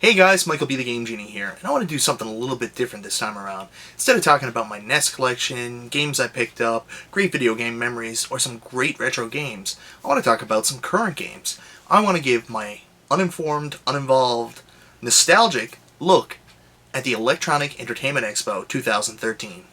Hey guys, MichaelB the Game Genie here, and I want to do something a little bit different this time around. Instead of talking about my NES collection, games I picked up, great video game memories, or some great retro games, I want to talk about some current games. I want to give my uninformed, uninvolved, nostalgic look at the Electronic Entertainment Expo 2013.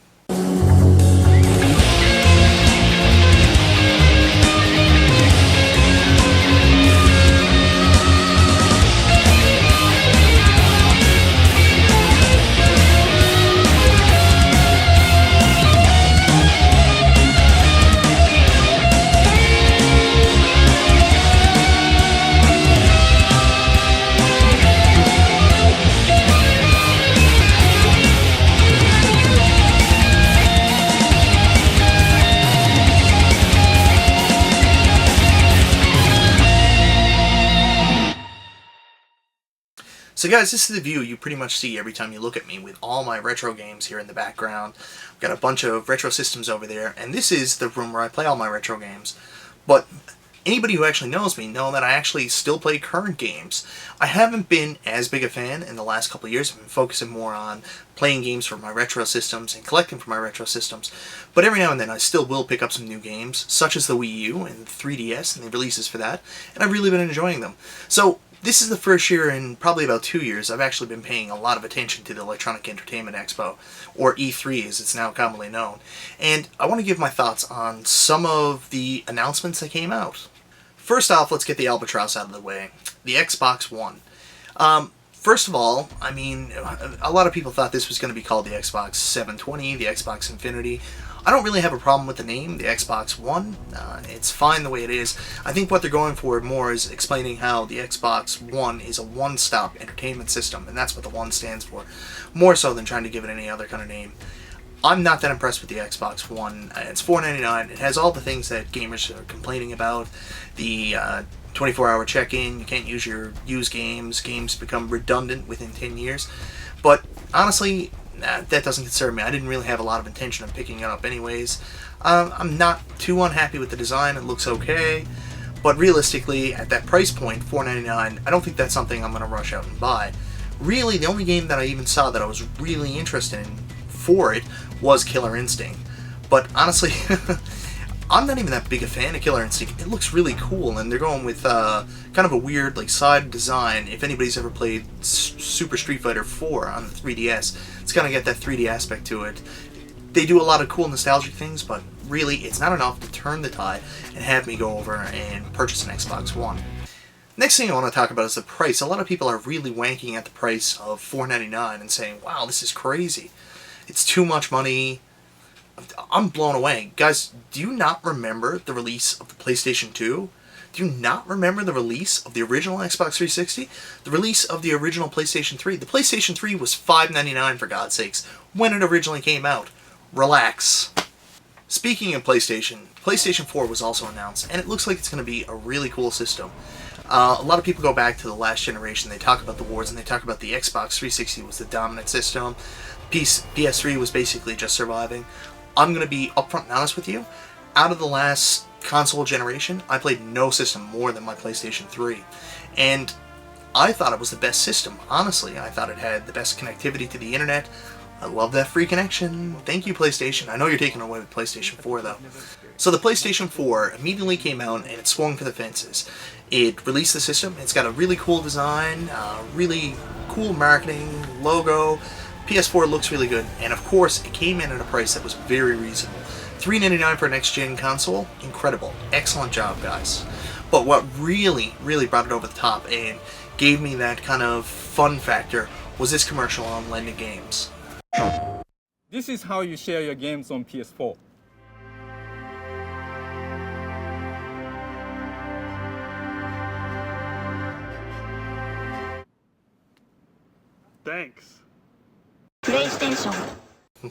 So guys, this is the view you pretty much see every time you look at me with all my retro games here in the background. I've got a bunch of retro systems over there, and this is the room where I play all my retro games. But anybody who actually knows me know that I actually still play current games. I haven't been as big a fan in the last couple of years. I've been focusing more on playing games for my retro systems and collecting for my retro systems. But every now and then I still will pick up some new games, such as the Wii U and the 3DS and the releases for that, and I've really been enjoying them. So this is the first year in probably about 2 years I've actually been paying a lot of attention to the Electronic Entertainment Expo, or E3 as it's now commonly known. And I want to give my thoughts on some of the announcements that came out. First off, let's get the albatross out of the way. The Xbox One. First of all, I mean, a lot of people thought this was going to be called the Xbox 720, the Xbox Infinity. I don't really have a problem with the name, the Xbox One. It's fine the way it is. I think what they're going for more is explaining how the Xbox One is a one-stop entertainment system, and that's what the One stands for, more so than trying to give it any other kind of name. I'm not that impressed with the Xbox One. It's $4.99. It has all the things that gamers are complaining about. The 24-hour check-in, you can't use your used games. Games become redundant within 10 years. But honestly, that doesn't concern me. I didn't really have a lot of intention of picking it up anyways. I'm not too unhappy with the design. It looks okay. But realistically, at that price point, $4.99, I don't think that's something I'm going to rush out and buy. Really, the only game that I even saw that I was really interested in for it was Killer Instinct. But honestly, I'm not even that big a fan of Killer Instinct. It looks really cool, and they're going with kind of a weird side design. If anybody's ever played Super Street Fighter 4 on the 3DS, it's going to get that 3D aspect to it. They do a lot of cool nostalgic things, but really it's not enough to turn the tide and have me go over and purchase an Xbox One. Next thing I want to talk about is the price. A lot of people are really wanking at the price of $4.99 and saying, wow, this is crazy. It's too much money. I'm blown away. Guys, do you not remember the release of the PlayStation 2? Do you not remember the release of the original Xbox 360? The release of the original PlayStation 3? The PlayStation 3 was $5.99 for God's sakes when it originally came out. Relax. Speaking of PlayStation, PlayStation 4 was also announced, and it looks like it's going to be a really cool system. A lot of people go back to the last generation. They talk about the wars, and they talk about the Xbox 360 was the dominant system. PS3 was basically just surviving. I'm going to be upfront and honest with you. Out of the last console generation, I played no system more than my PlayStation 3. And I thought it was the best system, honestly. I thought it had the best connectivity to the internet. I love that free connection. Thank you, PlayStation. I know you're taking away with PlayStation 4, though. So the PlayStation 4 immediately came out, and it swung for the fences. It released the system. It's got a really cool design, really cool marketing, logo. PS4 looks really good, and of course, it came in at a price that was very reasonable. $3.99 for a next-gen console? Incredible. Excellent job, guys. But what really, really brought it over the top and gave me that kind of fun factor was this commercial on Lending Games. This is how you share your games on PS4. Thanks. PlayStation.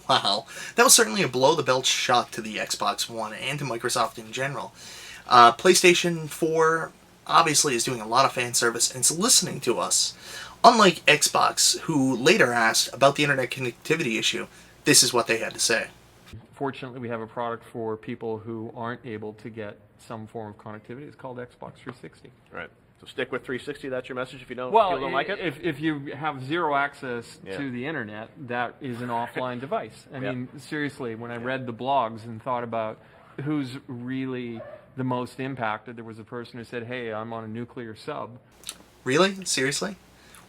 Wow, that was certainly a below-the-belt shot to the Xbox One and to Microsoft in general. PlayStation 4 obviously is doing a lot of fan service and it's listening to us. Unlike Xbox, who later asked about the internet connectivity issue, this is what they had to say. Fortunately, we have a product for people who aren't able to get some form of connectivity. It's called XBOX 360. Right. So stick with 360. That's your message if you don't, Well, you don't like it? if you have zero access Yeah. to the internet, that is an offline device. I Yeah. mean, seriously, when I read the blogs and thought about who's really the most impacted, there was a person who said, hey, I'm on a nuclear sub. Really? Seriously?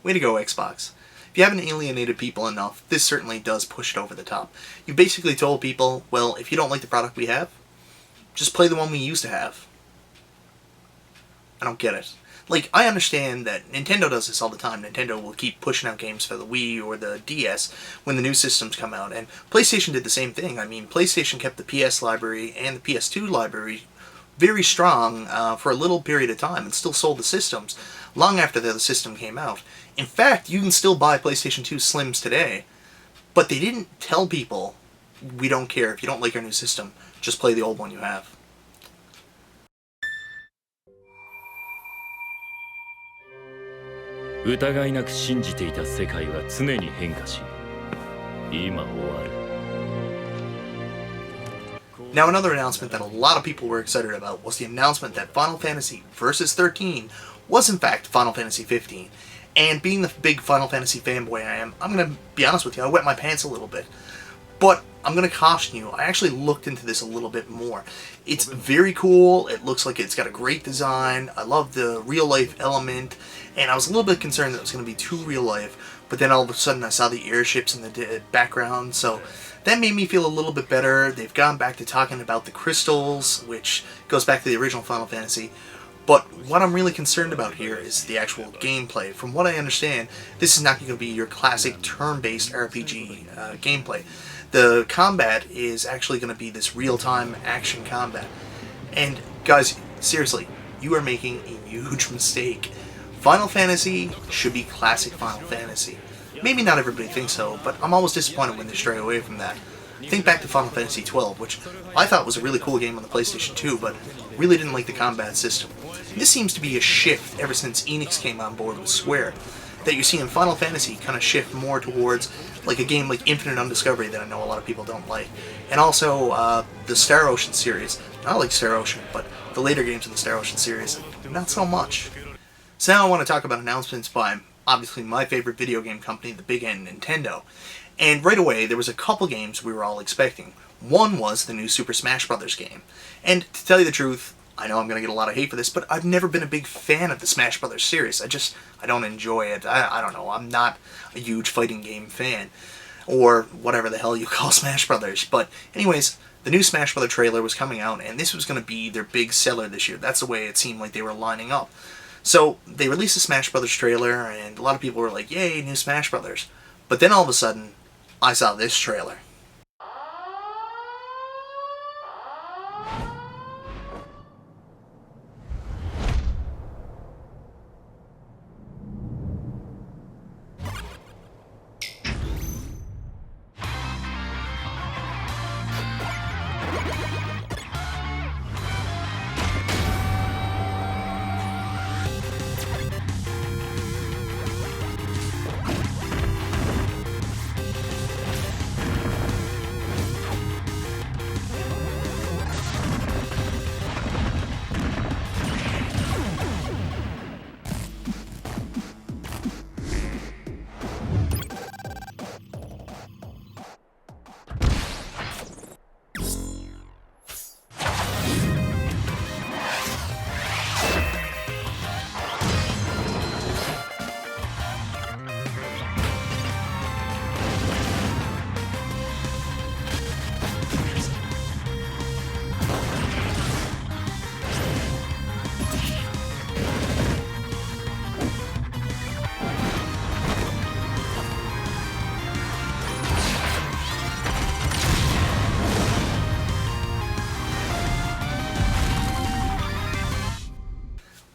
Way to go, Xbox. If you haven't alienated people enough, this certainly does push it over the top. You basically told people, well, if you don't like the product we have, just play the one we used to have. I don't get it. Like, I understand that Nintendo does this all the time. Nintendo will keep pushing out games for the Wii or the DS when the new systems come out. And PlayStation did the same thing. I mean, PlayStation kept the PS library and the PS2 library very strong for a little period of time and still sold the systems long after the system came out. In fact, you can still buy PlayStation 2 Slims today, but they didn't tell people, we don't care if you don't like our new system, just play the old one you have. Now, another announcement that a lot of people were excited about was the announcement that Final Fantasy Versus 13 was in fact Final Fantasy 15. And being the big Final Fantasy fanboy I am, I'm going to be honest with you, I wet my pants a little bit. But I'm going to caution you, I actually looked into this a little bit more. It's very cool, it looks like it's got a great design, I love the real-life element, and I was a little bit concerned that it was going to be too real-life, but then all of a sudden I saw the airships in the background, so that made me feel a little bit better. They've gone back to talking about the crystals, which goes back to the original Final Fantasy. But what I'm really concerned about here is the actual gameplay. From what I understand, this is not going to be your classic turn-based RPG gameplay. The combat is actually going to be this real-time action combat. And guys, seriously, you are making a huge mistake. Final Fantasy should be classic Final Fantasy. Maybe not everybody thinks so, but I'm always disappointed when they stray away from that. Think back to Final Fantasy XII, which I thought was a really cool game on the PlayStation 2, but really didn't like the combat system. This seems to be a shift ever since Enix came on board with Square, that you see in Final Fantasy kind of shift more towards like a game like Infinite Undiscovery that I know a lot of people don't like. And also the Star Ocean series. I like Star Ocean, but the later games in the Star Ocean series, not so much. So now I want to talk about announcements by obviously my favorite video game company, the big N, Nintendo. And right away, there was a couple games we were all expecting. One was the new Super Smash Bros. Game. And to tell you the truth, I know I'm going to get a lot of hate for this, but I've never been a big fan of the Smash Bros. Series. I don't enjoy it. I don't know. I'm not a huge fighting game fan. Or whatever the hell you call Smash Bros. But anyways, the new Smash Bros. Trailer was coming out, and this was going to be their big seller this year. That's the way it seemed like they were lining up. So they released the Smash Bros. Trailer, and a lot of people were like, yay, new Smash Bros. But then all of a sudden, I saw this trailer.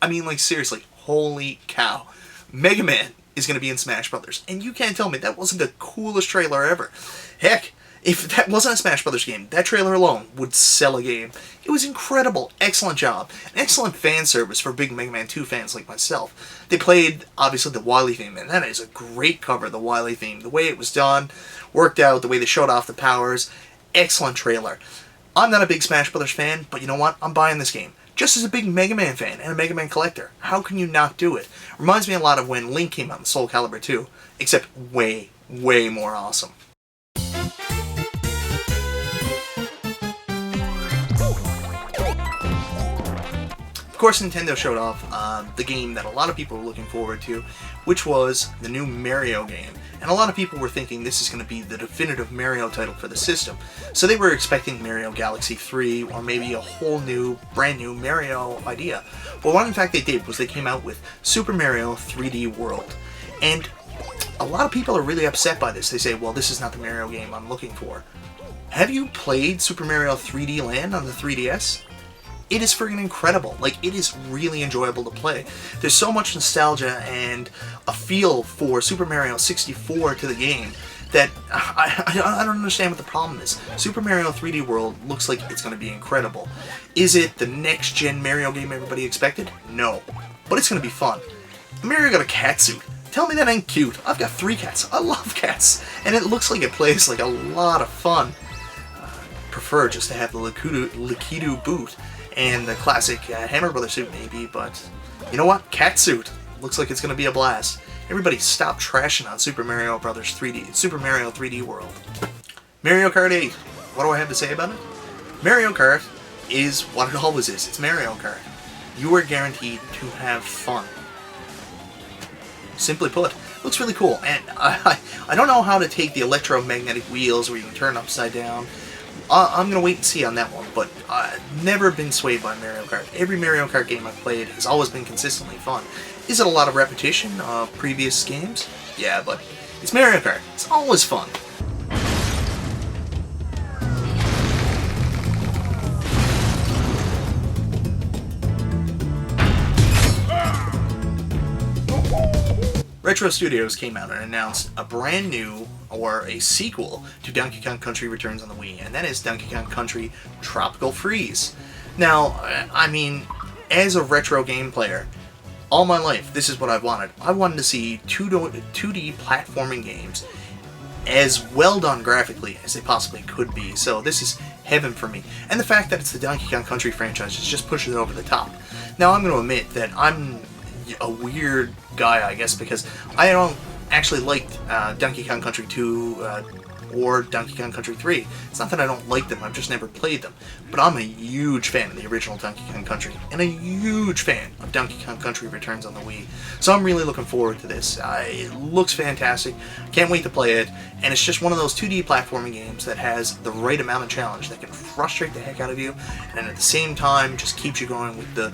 I mean, like, seriously, holy cow. Mega Man is going to be in Smash Brothers, and you can't tell me that wasn't the coolest trailer ever. Heck, if that wasn't a Smash Brothers game, that trailer alone would sell a game. It was incredible. Excellent job. An excellent fan service for big Mega Man 2 fans like myself. They played, obviously, the Wily theme, and that is a great cover, the Wily theme. The way it was done, worked out, the way they showed off the powers. Excellent trailer. I'm not a big Smash Brothers fan, but you know what? I'm buying this game. Just as a big Mega Man fan and a Mega Man collector, how can you not do it? Reminds me a lot of when Link came out in Soul Calibur 2, except way, way more awesome. Of course, Nintendo showed off the game that a lot of people were looking forward to, which was the new Mario game. And a lot of people were thinking this is going to be the definitive Mario title for the system. So they were expecting Mario Galaxy 3 or maybe a whole new, brand new Mario idea. But what in fact they did was they came out with Super Mario 3D World. And a lot of people are really upset by this. They say, well, this is not the Mario game I'm looking for. Have you played Super Mario 3D Land on the 3DS? It is friggin' incredible. Like, it is really enjoyable to play. There's so much nostalgia and a feel for Super Mario 64 to the game that I don't understand what the problem is. Super Mario 3D World looks like it's going to be incredible. Is it the next-gen Mario game everybody expected? No. But it's going to be fun. Mario got a cat suit. Tell me that ain't cute. I've got 3 cats. I love cats. And it looks like it plays like a lot of fun. Prefer just to have the Lakitu boot and the classic Hammer Brothers suit maybe, but you know what? Cat suit. Looks like it's going to be a blast. Everybody stop trashing on Super Mario Brothers 3D, Super Mario 3D World. Mario Kart 8. What do I have to say about it? Mario Kart is what it always is. It's Mario Kart. You are guaranteed to have fun. Simply put, looks really cool. And I don't know how to take the electromagnetic wheels where you can turn upside down. I'm going to wait and see on that one, but I've never been swayed by Mario Kart. Every Mario Kart game I've played has always been consistently fun. Is it a lot of repetition of previous games? Yeah, but it's Mario Kart. It's always fun. Retro Studios came out and announced a brand new, or a sequel, to Donkey Kong Country Returns on the Wii, and that is Donkey Kong Country Tropical Freeze. Now, I mean, as a retro game player, all my life, this is what I've wanted. I wanted to see 2D platforming games as well done graphically as they possibly could be, so this is heaven for me. And the fact that it's the Donkey Kong Country franchise just pushes it over the top. Now, I'm going to admit that I'm a weird guy, I guess, because I don't actually like Donkey Kong Country 2 or Donkey Kong Country 3. It's not that I don't like them, I've just never played them. But I'm a huge fan of the original Donkey Kong Country, and a huge fan of Donkey Kong Country Returns on the Wii. So I'm really looking forward to this. It looks fantastic, can't wait to play it, and it's just one of those 2D platforming games that has the right amount of challenge that can frustrate the heck out of you, and at the same time just keeps you going with the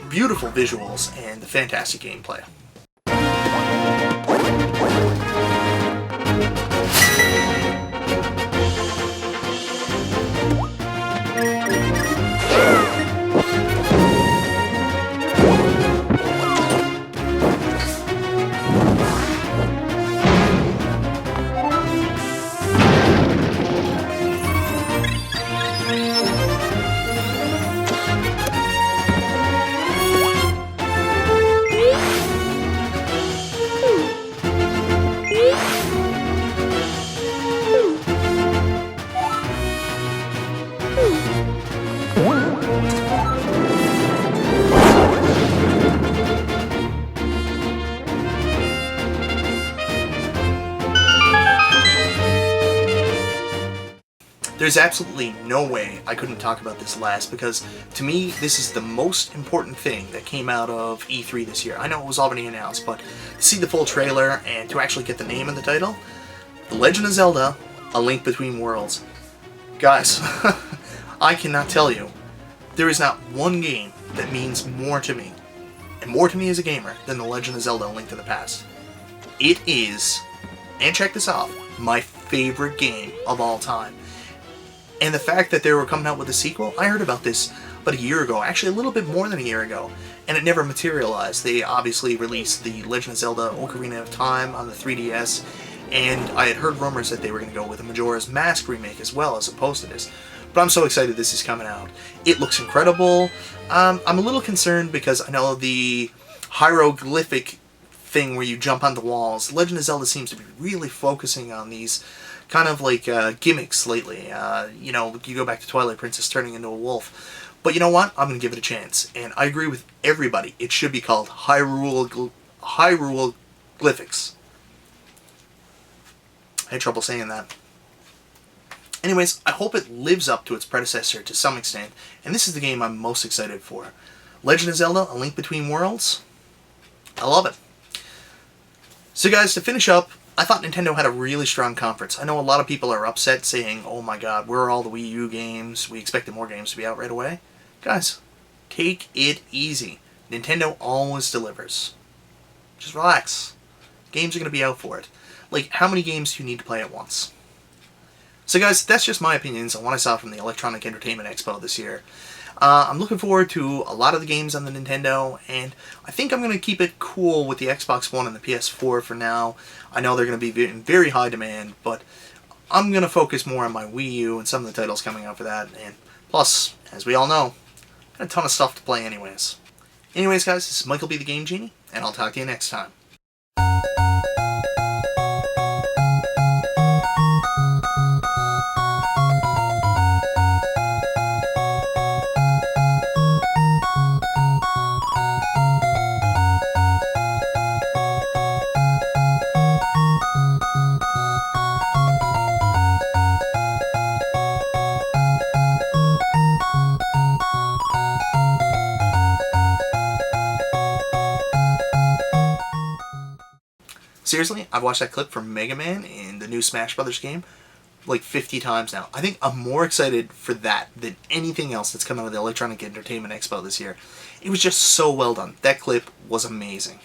beautiful visuals and the fantastic gameplay. There's absolutely no way I couldn't talk about this last, because to me this is the most important thing that came out of E3 this year. I know it was already announced, but to see the full trailer and to actually get the name of the title, The Legend of Zelda, A Link Between Worlds. Guys, I cannot tell you, there is not one game that means more to me, and more to me as a gamer, than The Legend of Zelda, A Link to the Past. It is, and check this off, my favorite game of all time. And the fact that they were coming out with a sequel, I heard about this about a year ago, actually a little bit more than a year ago, and it never materialized. They obviously released The Legend of Zelda Ocarina of Time on the 3DS, and I had heard rumors that they were going to go with a Majora's Mask remake as well, as opposed to this. But I'm so excited this is coming out. It looks incredible. I'm a little concerned because I know the hieroglyphic thing where you jump on the walls, Legend of Zelda seems to be really focusing on these kind of like gimmicks lately. You know, you go back to Twilight Princess turning into a wolf. But you know what? I'm going to give it a chance. And I agree with everybody. It should be called Hyrule Glyphics. I had trouble saying that. Anyways, I hope it lives up to its predecessor to some extent, and this is the game I'm most excited for. Legend of Zelda: A Link Between Worlds. I love it. So guys, to finish up, I thought Nintendo had a really strong conference. I know a lot of people are upset saying, oh my god, where are all the Wii U games? We expected more games to be out right away. Guys, take it easy. Nintendo always delivers. Just relax. Games are going to be out for it. Like, how many games do you need to play at once? So guys, that's just my opinions on what I saw from the Electronic Entertainment Expo this year. I'm looking forward to a lot of the games on the Nintendo, and I think I'm going to keep it cool with the Xbox One and the PS4 for now. I know they're going to be in very high demand, but I'm going to focus more on my Wii U and some of the titles coming out for that, and plus, as we all know, got a ton of stuff to play anyways. Anyways guys, this is Michael B. the Game Genie, and I'll talk to you next time. Seriously, I've watched that clip from Mega Man in the new Smash Brothers game like 50 times now. I think I'm more excited for that than anything else that's come out of the Electronic Entertainment Expo this year. It was just so well done. That clip was amazing.